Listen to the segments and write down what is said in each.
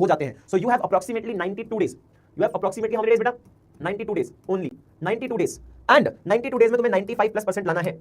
हो जाते हैं. So you have approximately 92 days. You have approximately how many days बेटा? 92 days only. 92 days. And 92 days में तुम्हें 95+% लाना है.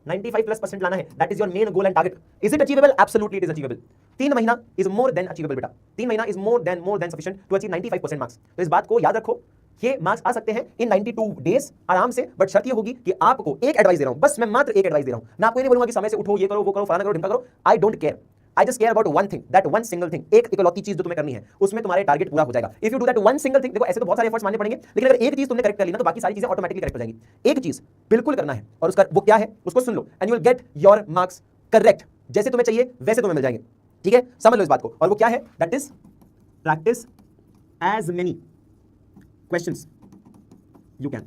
95+% लाना है. That is your main goal and target. Is it achievable? Absolutely it is achievable. 3 महीना is more than achievable बेटा. 3 महीना is more than sufficient to achieve 95% marks. तो इस बात को याद रखो. ये मार्क्स आ सकते हैं इन 92 डेज आराम से, बट शर्त ये होगी कि आपको एक एडवाइस दे रहा हूं, बस मैं मात्र एक एडवाइस दे रहा हूं. मैं आपको ये नहीं बोलूंगा कि समय से उठो, ये करो, वो करो, फलाना करो, ढिमका करो. I don't care. I just care about one thing, that one single thing. एक इकलौती चीज जो तुम्हें करनी है, उसमें तुम्हारे टारगेट पूरा हो जाएगा. If you do that one single thing, देखो ऐसे तो बहुत सारे एफर्ट्स मानने पड़ेंगे, लेकिन अगर एक चीज तुमने करेक्ट कर ली ना, तो बाकी सारी चीजें ऑटोमेटिकली करेक्ट हो जाएंगी. एक चीज बिल्कुल करना है, और उसका वो क्या है, उसको सुन लो, and you will get your marks correct. जैसे तुम्हें चाहिए वैसे तुम्हें मिल जाएंगे. ठीक है, समझ लो इस बात को. और वो क्या है, that is practice as many questions you can.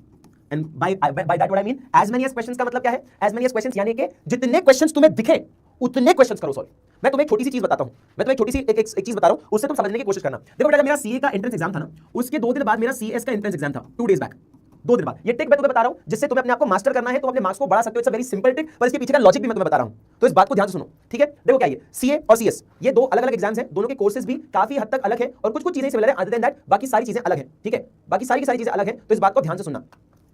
And by that what I mean, as many as questions का मतलब क्या है? As many as questions यानी कि जितने questions तुम्हें दिखे उतने questions करो सॉल्व. मैं तुम्हें एक छोटी सी चीज बताता हूं, मैं तुम्हें एक छोटी सी एक चीज बता रहा हूं, उससे तुम समझने की कोशिश करना. देखो बेटा, जब मेरा सीए का एंट्रेंस एग्जाम था ना, उसके 2 दिन बाद मेरा सीएस का एंट्रेंस एग्जाम था, 2 डेज बैक. 2 दिन बाद. ये ट्रिक मैं तुम्हें बता रहा हूं, जिससे तुम्हें अपने आप को मास्टर करना है, तो अपने मार्क्स को बढ़ा सकते हो. It's a very simple trick, पर इसके पीछे का लॉजिक भी मैं तुम्हें बता रहा हूं. तो इस बात को ध्यान से सुनो. ठीक है, देखो क्या ये सीए और सीएस, ये 2 अलग अलग एग्जाम्स हैं. दोनों के कोर्सेज भी काफी हद तक अलग है, और कुछ चीजें सिमिलर है. अदर देन दैट बाकी सारी चीजें अलग है. ठीक है, बाकी सारी की सारी चीजें अलग है. तो इस बात को ध्यान से सुनना.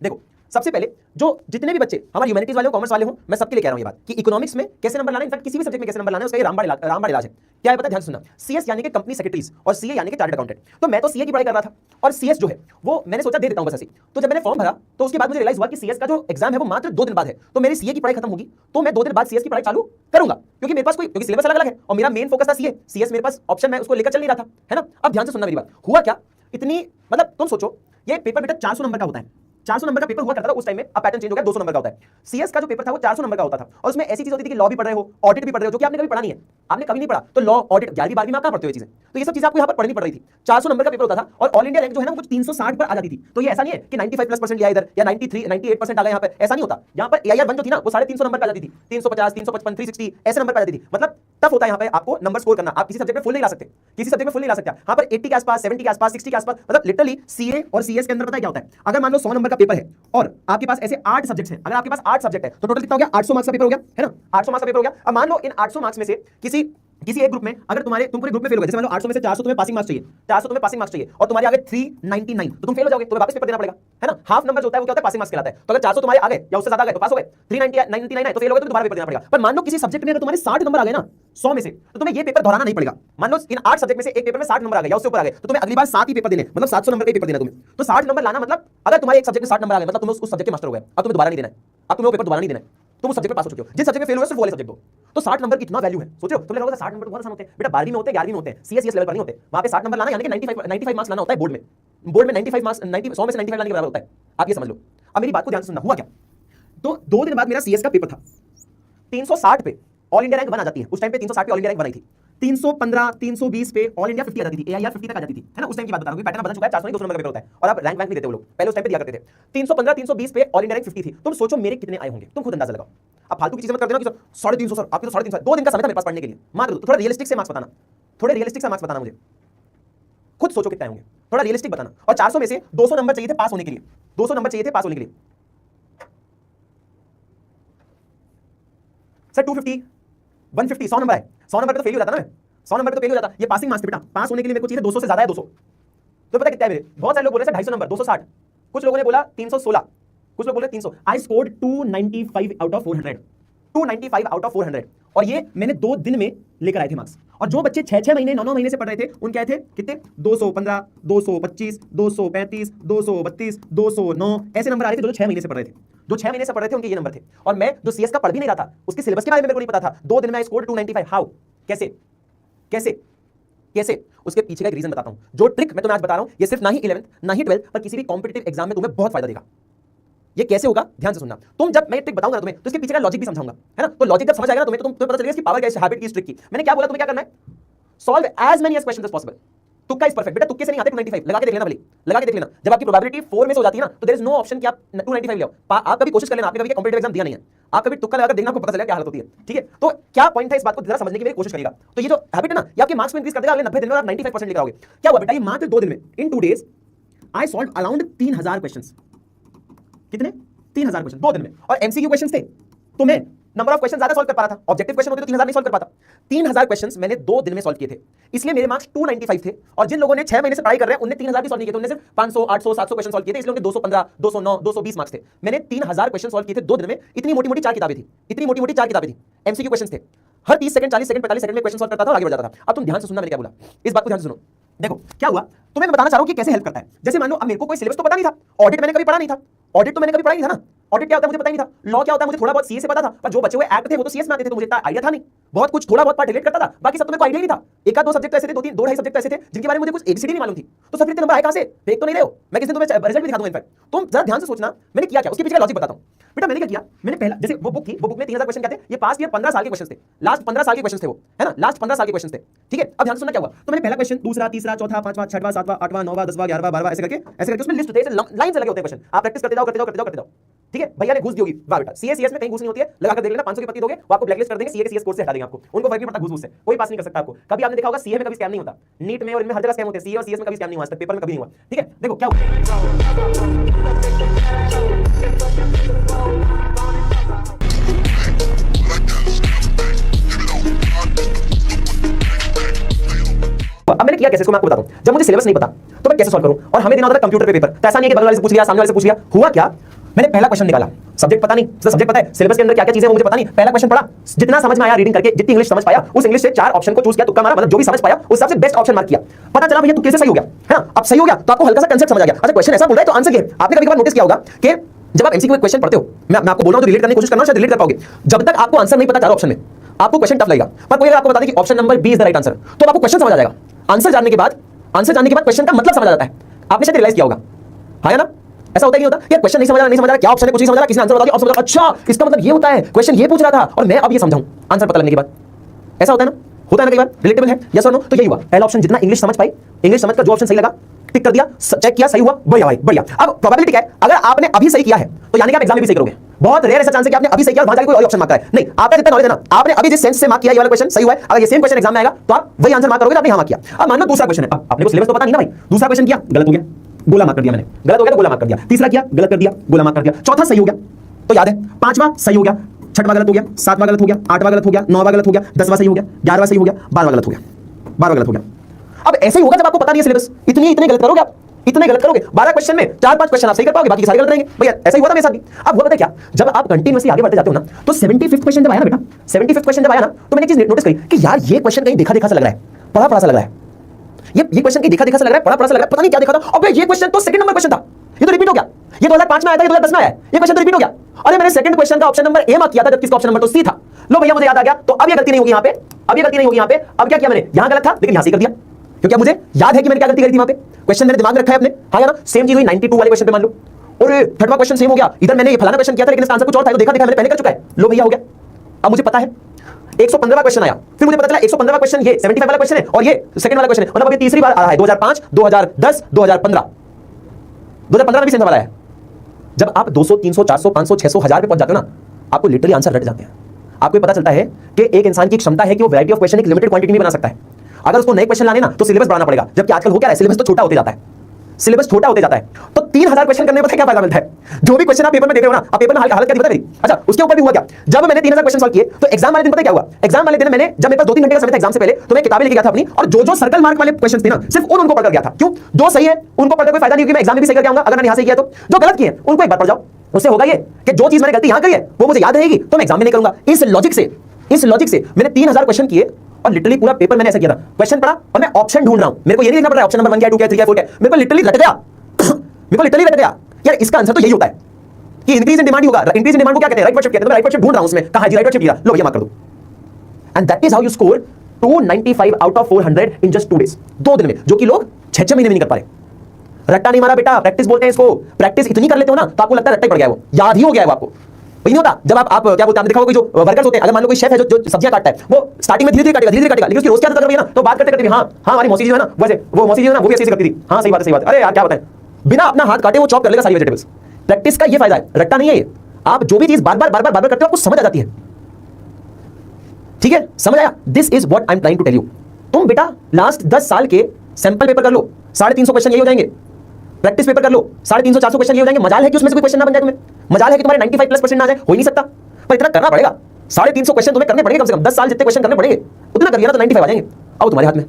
देखो, सबसे पहले जो जितने भी बच्चे हमारे ह्यूमैनिटीज वाले हो, कॉमर्स वाले हो, मैं सबके लिए कह रहा हूं ये बात कि इकोनॉमिक्स में कैसे नंबर लाना है, इनफैक्ट किसी भी सब्जेक्ट में कैसे नंबर लाना है, उसका ये रामबाण इलाज है. क्या है पता, ध्यान सुनना. सीएस यानी कि कंपनी सेक्रेटरीज और सीए यानी कि चार्टर्ड अकाउंटेंट. तो मैं तो सीए की पढ़ाई कर रहा था, और सीएस जो है वो मैंने सोचा दे देता हूं बस ऐसे. तो जब मैंने फॉर्म भरा, तो उसके बाद मुझे रियलाइज हुआ कि सीएस का जो एग्जाम है वो मात्र 2 दिन बाद है. तो मेरी सीए की पढ़ाई खत्म होगी, तो मैं 2 दिन बाद सीएस की पढ़ाई चालू करूंगा, क्योंकि मेरे पास क्योंकि सिलेबस अलग अलग है, और मेरा मेन फोकस था सीए. सीएस मेरे पास ऑप्शन, मैं उसको लेकर चल नहीं रहा था, है ना. अब ध्यान से सुनना मेरी बात. हुआ क्या, इतनी मतलब तुम सोचो, ये पेपर बेटा 400 नंबर का होता है. 400 नंबर का पेपर हुआ करता था उस टाइम में. अब पैटर्न चेंज हो गया, 200 नंबर का होता है. सीएस का जो पेपर था वो 400 नंबर का होता था, और उसमें ऐसी चीज होती थी कि लॉ भी पढ़ रहे हो, ऑडिट भी पढ़ रहे हो, जो कि आपने कभी पढ़ा नहीं है. आपने कभी नहीं पढ़ा, तो लॉ ऑडिट 11वीं 12वीं में आप कहां पढ़ते हो ये चीजें. तो ये सब चीजें आपको यहां पर पढ़नी पड़ रही थी. 400 नंबर का पेपर होता था, और ऑल इंडिया रैंक जो है ना, कुछ 360 पर आ जाती थी. तो ये ऐसा नहीं है कि 95+% लिया इधर, या 93 98% आ गया यहां पर. ऐसा नहीं होता. यहां पर एआईआर 1 जो थी ना, वो 350 नंबर पर आ जाती थी. 350 355 360 ऐसे नंबर पर आ जाती थी. मतलब टफ होता है यहां पे आपको नंबर स्कोर करना. आप किसी सब्जेक्ट में फुल नहीं ला सकते, किसी सब्जेक्ट में फुल नहीं ला सकते. यहां पर 80 के आसपास, 70 के आसपास, 60 के आसपास, मतलब लिटरली सीए और सीएस के अंदर पता है क्या होता है. अगर मान लो 100 नंबर का पेपर है, और आपके पास ऐसे 8 सब्जेक्ट्स हैं. अगर आपके पास 8 सब्जेक्ट है, तो टोटल कितना हो गया, 800 मार्क्स का पेपर हो गया, है ना. 800 मार्क्स का पेपर हो गया. अब मान लो इन 800 मार्क्स में से किसी एक ग्रुप में, अगर तुम पूरे ग्रुप में फेल हो गए, जैसे मान लो 800 में से 400 तुम्हें पासिंग मार्क्स चाहिए, 400 तुम्हें पासिंग मार्क्स चाहिए, और तुम्हारे आगे 399, तो तुम फेल हो जाओगे, तुम्हें वापस पेपर देना पड़ेगा, है ना. हाफ नंबर जो होता है वो क्या होता है, पासिंग मार्क्स कहलाता है. तो अगर 400 तुम्हारे आ गए या उससे ज्यादा आ गए तो पास हो गए. 399 है तो फेल हो गए, तो दोबारा पेपर देना पड़ेगा. पर मान लो किसी सब्जेक्ट में अगर तुम्हारे 60 नंबर आ गए ना 100 में से, तो तुम्हें ये पेपर दोहराना नहीं पड़ेगा. मान लो इन 8 सब्जेक्ट में से एक पेपर में 60 नंबर आ गए या उससे ऊपर आ गए, तो तुम्हें अगली बार 7 ही पेपर देने, मतलब 700 नंबर का पेपर देना तुम्हें. तो 60 नंबर लाना मतलब, अगर तुम्हारे एक सब्जेक्ट में 60 नंबर आ गए, मतलब तुम उस सब्जेक्ट के मास्टर हो गए. अब तुम्हें दोबारा नहीं देना है, अब तुम्हें वो पेपर दोबारा नहीं देना है. तुम उस सब्जेक्ट में पास हो चुके हो. जिस सब्जेक्ट में फेल हुए सिर्फ वो वाले सब्जेक्ट दो. तो 60 नंबर की इतना वैल्यू है. सोच रहे हो, तुमने लोगों 60 नंबर बहुत आसान होते हैं बेटा. 12वीं में होते हैं, 11वीं में होते हैं, सीएस लेवल पर नहीं होते. वहां पे 60 नंबर लाना यानी कि 95 मार्क्स लाना होता है बोर्ड में. बोर्ड में 95 मार्क्स 100 में से 95 लाने के बराबर होता है. आप ये समझ लो. अब मेरी बात को ध्यान से सुनना. हुआ क्या, तो 2 दिन बाद मेरा सीएस का पेपर था. 360 पे ऑल इंडिया रैंक 1 आ जाती है. उस टाइम पे 360 पे ऑल इंडिया रैंक 1 आई थी. 315 320 पे ऑल इंडिया 50 आ जाती थी, एआईआर 50 तक आ जाती थी, है ना. उस टाइम की बात बता रहा हूं, पैटर्न बदल चुका है. 400 नहीं 200 नंबर का पेपर होता है, और अब रैंक नहीं देते वो लोग. पहले उस टाइम पे दिया करते थे. 315 320 पे ऑल इंडिया रैंक 50 थी. तुम सोचो मेरे कितने आए होंगे, तुम खुद अंदाजा लगाओ. अब फालतू की चीजें मत कर देना कि 350 सर, आपके तो 350. 2 दिन का समय था मेरे पास पढ़ने के लिए, मात्र थोड़ा रियलिस्टिक से मार्क्स बताना, थोड़े रियलिस्टिक से मार्क्स बताना. मुझे खुद सोचो कितने होंगे, थोड़ा रियलिस्टिक बताना. और 400 में से 200 नंबर चाहिए थे पास होने के लिए. 200 नंबर चाहिए थे पास होने के लिए. सर 250 150 100 नंबर है. 100 नंबर तो फेल हो जाता ना. 100 नंबर तो फेल हो जाता. ये पासिंग मार्क्स बेटा. पास होने के लिए मेरे को चाहिए 200 से ज्यादा है 200. तो पता कितना है मेरे, बहुत सारे लोग बोल रहे हैं 250 नंबर 260, कुछ लोगों ने बोला 316, कुछ लोग बोल रहे 300. I scored 295 out of 400, 295 out of 400. और ये मैंने 2 दिन में लेकर आए थे मार्क्स. और जो बच्चे 6 महीने 9 महीने से पढ़ रहे थे, उनके आए थे कितने, 215 225 235 232 209 ऐसे नंबर आ रहे थे. जो 6 महीने से पढ़ रहे थे, जो 6 महीने से पढ़ रहे थे, उनके ये नंबर थे. और मैं जो सीएस का पढ़ भी नहीं रहा था, उसके सिलेबस के बारे में मेरे को नहीं पता था. 2 दिन में आई स्कोर्ड 295. हाउ, कैसे कैसे कैसे? उसके पीछे का एक रीजन बताता हूं. जो ट्रिक मैं तुम्हें आज बता रहा हूं, ये सिर्फ ना ही 11th ना ही 12th पर किसी भी कॉम्पिटिटिव एग्जाम में तुम्हें बहुत फायदा देगा. ये कैसे होगा, ध्यान से सुनना. तुम जब मैं ट्रिक बताऊंगा ना तुम्हें, तो इसके पीछे का लॉजिक भी समझाऊंगा, है ना. तो लॉजिक जब समझ आएगा ना तुम्हें, तो तुम्हें पता चलेगा इसकी पावर क्या है, हैबिट की, इस ट्रिक की. मैंने क्या बोला, तुम्हें क्या करना है, solve as many as questions as possible. तुक्का इज परफेक्ट बेटा. तुक्के से नहीं आते 295. लगा के देख लेना भले, लगा के देख लेना. जब आपकी प्रोबेबिलिटी 4 में से हो जाती है ना, तो देयर इज नो ऑप्शन कि आप 295 ले आओ. आप कभी कोशिश कर लेना, आपने कभी कॉम्पिटिटिव एग्जाम दिया नहीं है, आप कभी तुक्का लगाकर देखना, आपको पता चलेगा क्या हालत होती है. ठीक है, तो क्या पॉइंट है, इस बात को जरा समझने की मेरी कोशिश करिएगा. तो ये जो हैबिट है ना, ये आपके मार्क्स को इंक्रीज कर देगा. अगले 90 दिन में आप 95% लेकर आओगे. क्या हुआ बेटा, ये मात्र 2 दिन में, इन 2 days I solve around 3000 questions. कितने, 3000 क्वेश्चन 2 दिन में. और एमसीक्यू क्वेश्चंस थे. तो मैं नंबर ऑफ क्वेश्चन ज्यादा सॉल्व कर पा रहा था, ऑब्जेक्टिव क्वेश्चन होते तो 3000 नहीं सॉल्व कर पाता। 3000 क्वेश्चंस मैंने 2 दिन में सॉल्व किए थे, इसलिए मेरे मार्क्स 295 थे। और जिन लोगों ने 6 महीने से पढ़ाई कर रहे हैं उन्हें 3000 भी सॉल्व नहीं किए थे, उन्हें सिर्फ 500 800 700 क्वेश्चन सॉल्व किए थे, इसलिए उनके 215 209 220 मार्क्स थे। मैंने 3000 क्वेश्चन सॉल्व किए थे 2 दिन में। इतनी मोटी मोटी 4 किताबें थी, इतनी मोटी मोटी 4 किताबें थी, एमसीक्यू क्वेश्चंस थे। हर 30 सेकंड 40 सेकंड 45 सेकंड में क्वेश्चन सॉल्व करता था और आगे बढ़ जाता था। अब तुम ध्यान से सुनना, मैंने क्या बोला, इस बात को ध्यान से सुनो। देखो क्या हुआ, तुम्हें मैं बताना चाह रहा हूं कि कैसे हेल्प करता है। जैसे मान लो अब मेरे को कोई सिलेबस तो पता नहीं था, ऑडिट मैंने कभी पढ़ा नहीं था, ऑडिट तो मैंने कभी पढ़ा नहीं था ना, ऑडिट क्या होता है मुझे पता ही नहीं था, लॉ क्या होता है मुझे थोड़ा बहुत सीए से पता था, पर जो बचे हुए एक्ट थे वो तो सीएस में आते थे, तो मुझे इतना आइडिया था नहीं। बहुत कुछ थोड़ा बहुत पार्ट रिलेट करता था, बाकी सब तो मेरे को आइडिया नहीं था। एक आध दो सब्जेक्ट ऐसे थे, 2-2.5 सब्जेक्ट ऐसे थे जिनके बारे में मुझे कुछ एबीसीडी नहीं मालूम थी। तो सब नंबर आए कहां से, देख तो नहीं रहे हो, मैं किसी दिन तुम्हें रिजल्ट भी दिखा दूंगा। इनफैक्ट तुम जरा ध्यान से सोचना मैंने किया क्या, उसके पीछे का लॉजिक बताता हूं। बेटा मैंने क्या किया, मैंने पहला जैसे वो बुक थी, वो बुक में 3000 क्वेश्चन क्या थे, ये पास्ट ईयर 15 साल के क्वेश्चन थे, लास्ट 15 साल के क्वेश्चन थे वो, है ना, लास्ट 15 साल के क्वेश्चन थे। ठीक है, अब ध्यान से सुनना क्या हुआ। तो मैंने पहला क्वेश्चन, दूसरा, तीसरा, चौथा, पांचवा, छठवां, सातवां, आठवां, नौवां, 10वां, 11वां, 12वां ऐसे करके उसमें लिस्ट होती है, लाइन से लगे होते हैं क्वेश्चन, आप प्रैक्टिस करते जाओ करते जाओ करते जाओ करते जाओ। ठीक है, भैया ने घूस दी होगी, वाह बेटा, सीएस में कहीं घूस नहीं होती है, लगा कर देख लेना, 500 की पत्ती दोगे वो आपको ब्लैकलिस्ट कर देंगे, सीए के सीएस कोर्स से हटा देंगे आपको, उनको फर्क नहीं पड़ता घूस से, कोई पास नहीं कर सकता आपको। कभी आपने देखा होगा सीए में कभी स्कैम नहीं होता, नीट में और इनमें हर जगह स्कैम होते हैं, सीए और सीएस में कभी स्कैम नहीं हुआ, आज तक पेपर में कभी नहीं हुआ। ठीक है, देखो क्या हुआ, अब मैंने किया कैसे, इसको मैं आपको बताता हूं। जब मुझे सिलेबस नहीं पता तो मैं कैसे सॉल्व करूं, और हमें देना होता था कंप्यूटर पे पेपर, तो ऐसा नहीं है कि बगल वाले से पूछ लिया, सामने वाले से पूछ लिया। हुआ क्या, मैंने पहला क्वेश्चन निकाला, सब्जेक्ट पता नहीं, सब्जेक्ट पता है, सिलेबस के अंदर क्या क्या चीजें वो मुझे पता नहीं, पहला क्वेश्चन पढ़ा, जितना समझ में आया रीडिंग करके, जितनी इंग्लिश समझ पाया उस इंग्लिश से 4 ऑप्शन को चूज किया, तुक्का मारा, मतलब जो भी समझ पाया उस हिसाब से बेस्ट ऑप्शन मार्क किया। पता चला भैया तुक्के से सही हो गया, है ना। अब सही हो गया तो आपको हल्का सा कांसेप्ट समझ आ गया, अच्छा क्वेश्चन ऐसा बोल रहा है तो आंसर क्या है। आपने कभी कभार नोटिस किया होगा कि जब आप एमसीक्यू क्वेश्चन पढ़ते हो, मैं आपको बोल रहा हूं तो रिलेट करने की कोशिश करना, शायद रिलेट कर पाओगे। जब तक आपको आंसर नहीं पता 4 ऑप्शन में, आपको क्वेश्चन टफ लगेगा, पर कोई अगर आपको बता दे कि option number B is the right answer, तो आपको क्वेश्चन समझ आ जाएगा। आंसर जानने के बाद क्वेश्चन का मतलब समझ आ जाता है। आपने शायद रियलाइज किया होगा, हाँ या ना, ऐसा होता ही नहीं होता यार, क्वेश्चन नहीं समझ आ रहा क्या ऑप्शन है, कुछ नहीं समझ आ रहा, किसी ने आंसर बता दिया, ऑप्शन बता, अच्छा इसका मतलब ये होता है, क्वेश्चन ये पूछ रहा था और मैं अब ये समझाऊं आंसर पता लगने के बाद। ऐसा होता है ना, होता है ना कई बार, रिलेटेबल है, यस और नो। तो यही हुआ, पहला ऑप्शन जितना इंग्लिश समझ पाई, इंग्लिश समझ कर जो ऑप्शन सही लगा टिक कर दिया, चेक किया, सही हुआ, बढ़िया भाई बढ़िया। अब प्रोबेबिलिटी क्या है, अगर आपने अभी सही किया है तो यानी कि आप एग्जाम में भी सही करोगे। बहुत रेयर ऐसा चांस है कि आपने अभी सही किया और वहां जाके कोई और ऑप्शन मार्क करा है, नहीं, आपका जितना नॉलेज है ना, आपने अभी जिस सेंस से मार्क किया ये वाला क्वेश्चन सही हुआ है, अगर ये सेम क्वेश्चन एग्जाम में आएगा तो आप वही आंसर मार्क करोगे, आपने यहां मार्क किया। अब मान लो दूसरा क्वेश्चन है, अब आपने को सिलेबस तो पता नहीं ना भाई, दूसरा क्वेश्चन किया गलत हो गया, गोला मार्क कर दिया मैंने, गलत हो गया तो गोला मार्क कर दिया, तीसरा किया गलत कर दिया, गोला मार्क कर दिया, चौथा सही हो गया तो याद है, पांचवा सही हो गया, छठवां गलत हो गया, सातवां गलत हो गया, आठवां गलत हो गया, नौवां गलत हो गया, 10वां सही हो गया, 11वां सही हो गया, 12वां गलत हो गया, 12वां गलत हो गया। अब ऐसे ही होगा जब आपको पता नहीं है सिलेबस, इतने गलत करोगे आप, इतने गलत करोगे, 12 क्वेश्चन में 4-5 क्वेश्चन आप सही कर पाओगे, बाकी सारे गलत रहेंगे। भैया ऐसा ही हुआ था मेरे साथ भी। अब हुआ पता है क्या, जब आप कंटीन्यूअसली आगे बढ़ते जाते हो ना, तो 75th क्वेश्चन जब आया ना बेटा, 75th क्वेश्चन जब आया ना, तो मैंने एक चीज नोटिस करी कि यार ये क्वेश्चन कहीं देखा सा लग रहा है, पढ़ा सा लग रहा है, ये क्वेश्चन कहीं देखा सा लग रहा है, पढ़ा सा लग रहा है, पता नहीं क्या देखा था। अबे ये क्वेश्चन तो सेकंड नंबर क्वेश्चन था, ये तो रिपीट हो गया, ये 2005 में आया था, ये 2010 में आया, ये क्वेश्चन तो रिपीट हो गया। अरे मैंने सेकंड क्वेश्चन का ऑप्शन नंबर ए मार्क किया था, जबकि इसका ऑप्शन नंबर तो सी था। लो भैया मुझे याद आ गया, तो अब ये गलती नहीं होगी यहाँ पे, अब ये गलती नहीं होगी यहाँ पे। अब क्या किया मैंने, यहाँ गलत था लेकिन यहाँ सही कर दिया, क्योंकि अब मुझे याद है कि मैंने क्या गलती करी थी वहां पे, क्वेश्चन मैंने दिमाग में रखा है अपने, हाँ या ना। सेम चीज हुई 92 वाले क्वेश्चन पे, मान लो, और 3rd क्वेश्चन सेम हो गया, इधर मैंने ये फलाना क्वेश्चन किया था लेकिन इसका आंसर कुछ और था, तो देखा मैंने पहले कर चुका है, लो भैया हो गया। अब मुझे पता है 115वां क्वेश्चन आया, फिर मुझे पता चला 115वां क्वेश्चन ये 75 वाला क्वेश्चन है और ये सेकंड वाला क्वेश्चन है, मतलब अभी तीसरी बार आ रहा है, 2005, 2010, 2015 में भी सेम वाला है। जब आप 200, 300, 400, 500, 600, 1000 पे पहुंच जाते हो ना, आपको लिटरली आंसर रट जाते हैं। आपको पता चलता है कि एक इंसान की क्षमता है कि वो वैरायटी ऑफ क्वेश्चन एक लिमिटेड क्वांटिटी में बना सकता है। अगर उसको नए क्वेश्चन लाने ना तो सिलेबस बढ़ाना पड़ेगा, जबकि आजकल हो क्या है, सिलेबस तो छोटा होते जाता है, सिलेबस छोटा होते जाता है। तो 3000 क्वेश्चन करने में पता क्या फायदा मिलता है, जो भी क्वेश्चन आप पेपर में देते हो ना, आप पेपर में हालत क्या दिखता है मेरी। अच्छा उसके ऊपर भी हुआ क्या, जब मैंने 3000 क्वेश्चन सॉल्व किए तो एग्जाम वाले दिन पता क्या हुआ, एग्जाम वाले दिन मैंने, जब मेरे पास 2-3 घंटे का समय था एग्जाम से पहले, तो मैं किताबें लेके गया था अपनी, और जो सर्कल मार्क वाले क्वेश्चन थे ना, सिर्फ उनको पढ़कर गया था। क्यों, जो सही है उनको पढ़कर कोई फायदा नहीं, क्योंकि मैं एग्जाम में भी सही करके आऊंगा, अगर मैंने यहां से किया तो। जो गलत किए उनको एक बार पढ़ जाओ, उससे होगा ये कि जो चीज मैंने गलती यहां करी है वो मुझे याद रहेगी, तो मैं एग्जाम में नहीं करूंगा। इस लॉजिक से मैंने 3000 क्वेश्चन किए और लिटरली पूरा पेपर मैंने ऐसा किया था, क्वेश्चन पढ़ा और मैं ऑप्शन ढूंढ रहा हूं, मेरे को ये नहीं देखना पड़ रहा है ऑप्शन नंबर 1 क्या 2 क्या 3 क्या 4 क्या, मेरे को लिटरली रट गया मेरे को लिटरली रट गया यार, इसका आंसर तो यही होता है कि इंक्रीज इन डिमांड होगा। इंक्रीज इन डिमांड को क्या कहते हैं, राइट वर्ड शिफ्ट कहते हैं। मैं राइट वर्ड शिफ्ट ढूंढ रहा हूं, उसमें कहां है जी, राइट वर्ड शिफ्ट दिया, लो भैया मार्क कर दो। And that is how you score 295 out of 400 in just 2 days, 2 दिन में, जो कि लोग 6 महीने में नहीं कर पा रहे। रट्टा नहीं मारा बेटा, प्रैक्टिस बोलते हैं इसको। प्रैक्टिस इतनी कर लेते हो ना तो आपको लगता है रट्टा ही पड़ गया, वो याद ही हो गया है आपको। नहीं होता जब आप क्या बोलते हैं, देखा होगा जो वर्कर्स होते हैं, अगर मान लो कोई शेफ है जो सब्जियां काटता है, वो स्टार्टिंग में धीरे-धीरे काटेगा, लेकिन उसकी रोज की आदत अगर रही है ना, तो बात करते करते हाँ हमारी मौसी जी है ना, वैसे वो मौसी जी है ना, वो भी ऐसे ही करती थी, हाँ सही बात है। अरे यार क्या बताएं, बिना अपना हाथ काटे वो चॉप कर लेगा सारी वेजिटेबल्स। प्रैक्टिस का ये फायदा है, रट्टा नहीं है ये। आप जो भी चीज बार बार करते हो आपको समझ आ जाती है, ठीक है, समझ आया। This is what I am trying to tell you. तुम बेटा लास्ट 10 साल के सैंपल पेपर कर लो, 350 क्वेश्चन यही हो जाएंगे। प्रैक्टिस पेपर कर लो, 350-400 क्वेश्चन ये हो जाएंगे। मजाल है कि उसमें से कोई क्वेश्चन ना बन जाए तुम्हें, मजाल है कि तुम्हारे 95+ परसेंट ना आ जाए, हो ही नहीं सकता, पर इतना करना पड़ेगा। 350 क्वेश्चन तुम्हें करने पड़ेंगे, कम से कम 10 साल जितने क्वेश्चन करने पड़ेंगे उतना कर लिया ना तो 95 आ जाएंगे। आओ तुम्हारे हाथ में,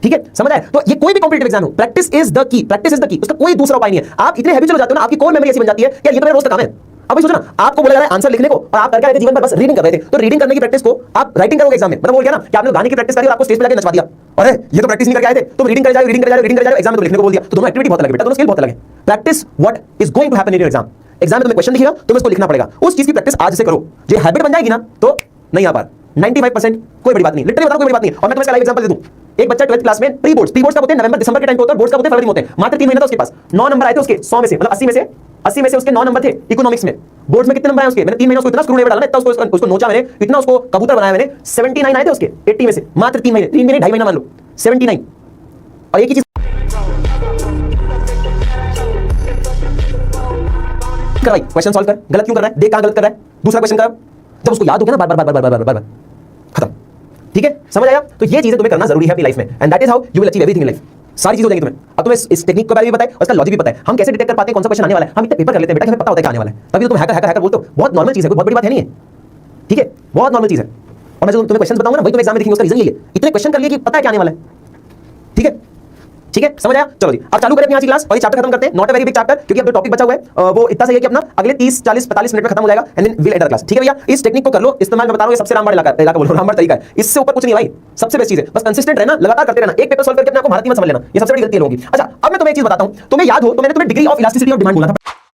ठीक है, समझ आए? तो ये कोई भी कॉम्पिटिटिव एग्जाम हो, practice is the key, practice is the key, उसका कोई दूसरा उपाय नहीं है। आप इतने हैबिचुअल हो जाते हो ना, आपकी कोर मेमोरी ऐसी बन जाती है यार, ये तो मेरा रोज का काम है। अब सोचो ना, आपको बोला जा रहा है आंसर लिखने को और आप करके आए थे जीवन भर बस रीडिंग कर रहे थे, तो रीडिंग करने की प्रैक्टिस को आप राइटिंग करोगे एग्जाम में, मतलब बोल गया ना कि आपने गाने की प्रैक्टिस करी और आपको स्टेज पे जाके नचवा दिया, अरे ये तो प्रैक्टिस नहीं करके आए थे, तुम रीडिंग कर जाओ, रीडिंग कर जाओ, रीडिंग कर जाओ, एग्जाम में तो लिखने को बोल दिया, तो दोनों एक्टिविटी बहुत अलग है बेटा, दोनों स्किल बहुत अलग है। Practice what is going to happen in your exam, exam में तुम्हें क्वेश्चन दिखेगा, तुम्हें उसको लिखना पड़ेगा, उस चीज की प्रैक्टिस आज से करो, ये हैबिट बन जाएगी ना तो नहीं आ पा 95% कोई बड़ी बात नहीं, लिटरली बता कोई बड़ी बात नहीं। और मैं तुम्हें इसका लाइव एग्जांपल दे दूं, एक बच्चा 12th क्लास में प्री बोर्ड्स कब होते हैं, नवंबर दिसंबर के टाइम पे होते हैं, बोर्ड्स कब होते हैं, फरवरी में होते हैं, मात्र 3 महीने था उसके पास, 9 नंबर आए थे उसके 100 में से, मतलब 80 में से उसके 9 नंबर थे इकोनॉमिक्स में। बोर्ड्स में कितने नंबर आए उसके, मैंने 3 महीने उसको इतना स्क्रू ड्राइवर डाला, इतना उसको नोचा मैंने, इतना उसको कबूतर बनाया मैंने, 79 आए थे उसके 80 में से, मात्र 3 महीने 2.5 महीना मान लो 79। और एक ही चीज कर भाई, क्वेश्चन सॉल्व कर, गलत क्यों कर रहा है, देख कहां गलत कर रहा है, दूसरा क्वेश्चन कर, जब उसको याद हो गया ना बार बार खत्म, ठीक है, समझ आया? तो ये चीजें तुम्हें करना जरूरी है अपनी लाइफ में, and that is how you will achieve everything in life. सारी चीजें हो जाएंगी तुम्हें। अब तुम्हें इस टेक्निक के बारे में भी पता है और इसका लॉजिक भी पता है, हम कैसे डिटेक्ट कर पाते हैं कौन सा क्वेश्चन आने वाला है, हम इतने पेपर कर लेते हैं बेटा, हमें पता होता है क्या आने वाला है, तभी तो तुम हैकर बोलते हो, बहुत नॉर्मल चीज है, कोई बहुत बड़ी बात है नहीं है, ठीक है, बहुत नॉर्मल चीज है। और मैं जो तुम्हें क्वेश्चन बताऊंगा ना वही तुम एग्जाम में देखेंगे, उसका रीजन ये है, इतने क्वेश्चन कर लिए कि पता है क्या आने वाला है, ठीक है, ठीक है, समझ आया? चलो जी, अब चालू करें अपनी आज की क्लास और ये चैप्टर खत्म करते हैं, not a very big chapter, क्योंकि अब जो टॉपिक बचा हुआ है वो इतना सही है कि अपना अगले 30 40 45 मिनट में खत्म हो जाएगा, and then will end the class, ठीक है भैया? इस टेक्निक को कर लो इस्तेमाल, मैं बता रहा हूं ये सबसे रामबाण इलाका बोल रहा हूं, रामबाण तरीका है, इससे ऊपर कुछ नहीं भाई, सबसे बेस्ट चीज है, बस कंसिस्टेंट रहना, लगातार करते रहना, एक पेपर सॉल्व करके अपने आप को भारतीय मत समझ लेना, ये सबसे बड़ी गलती होगी। अच्छा, अब मैं तुम्हें एक चीज बताता हूं, तुम्हें याद हो तो मैंने तुम्हें degree of elasticity of demand बोला था।